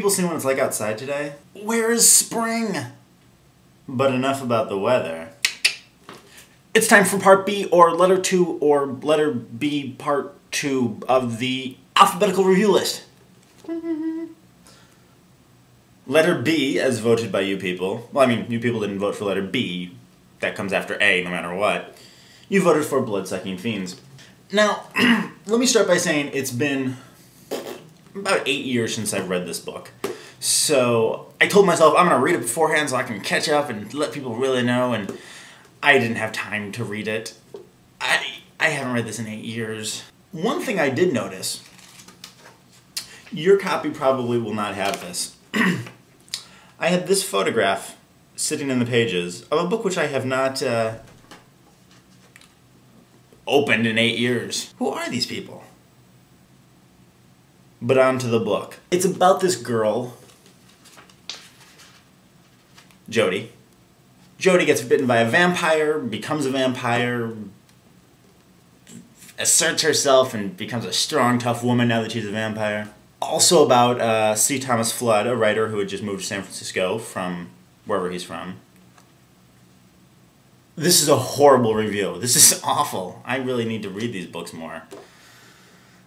people seen what it's like outside today? Where is spring? But enough about the weather. It's time for part B, or letter 2, or letter B part 2 of the alphabetical review list. Letter B, as voted by you people. Well, I mean, you people didn't vote for letter B. That comes after A, no matter what. You voted for Bloodsucking Fiends. Now, let me start by saying it's been about 8 years since I've read this book. So, I told myself I'm going to read it beforehand so I can catch up and let people really know, and I didn't have time to read it. I haven't read this in 8 years. One thing I did notice, your copy probably will not have this. I had this photograph sitting in the pages of a book which I have not opened in 8 years. Who are these people? But on to the book. It's about this girl, Jody. Jody gets bitten by a vampire, becomes a vampire, asserts herself, and becomes a strong, tough woman now that she's a vampire. Also about C. Thomas Flood, a writer who had just moved to San Francisco from wherever he's from. This is a horrible review. This is awful. I really need to read these books more.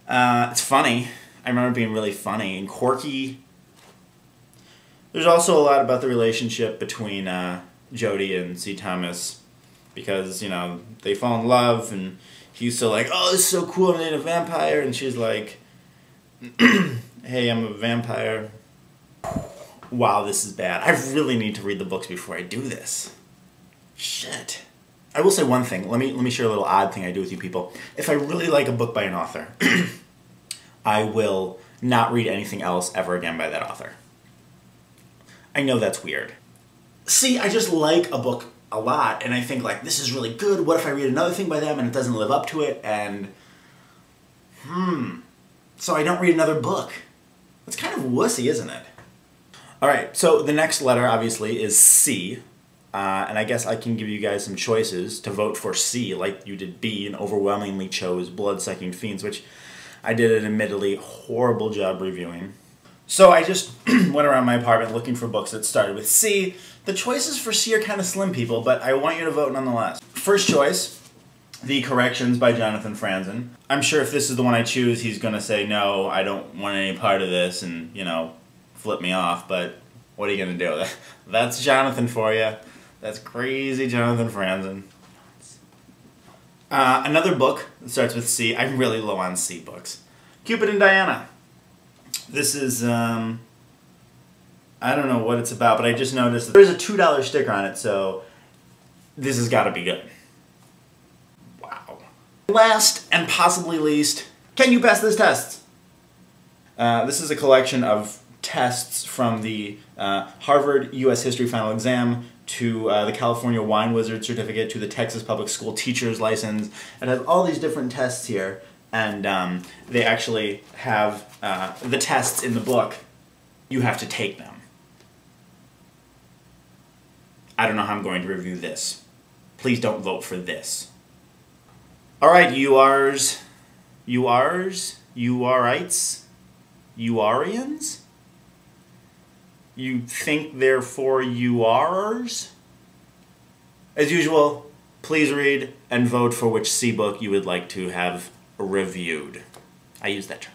It's funny. I remember being really funny and quirky. There's also a lot about the relationship between Jody and C. Thomas, because, you know, they fall in love, and he's so like, oh, this is so cool, I'm a vampire, and she's like, hey, I'm a vampire. Wow, this is bad. I really need to read the books before I do this. Shit. I will say one thing. Let me share a little odd thing I do with you people. If I really like a book by an author, I will not read anything else ever again by that author. I know that's weird. See, I just like a book a lot, and I think, like, this is really good. What if I read another thing by them and it doesn't live up to it, and so I don't read another book. That's kind of wussy, isn't it? Alright, so the next letter, obviously, is C. And I guess I can give you guys some choices to vote for C, like you did B, and overwhelmingly chose Bloodsucking Fiends, which I did an admittedly horrible job reviewing. So I just went around my apartment looking for books that started with C. The choices for C are kind of slim, people, but I want you to vote nonetheless. First choice, The Corrections by Jonathan Franzen. I'm sure if this is the one I choose, he's going to say, no, I don't want any part of this, and, you know, flip me off, but what are you going to do? That's Jonathan for you. That's crazy Jonathan Franzen. Another book that starts with C. I'm really low on C books. Cupid and Diana. This is, I don't know what it's about, but I just noticed that there's a $2 sticker on it, so this has got to be good. Wow. Last, and possibly least, can you pass this test? This is a collection of tests from the Harvard U.S. History Final Exam to the California Wine Wizard Certificate to the Texas Public School Teacher's License. It has all these different tests here, and they actually have the tests in the book. You have to take them. I don't know how I'm going to review this. Please don't vote for this. Alright, URs, URites, URians? You think they're for URs? As usual, please read and vote for which C book you would like to have reviewed. I use that term.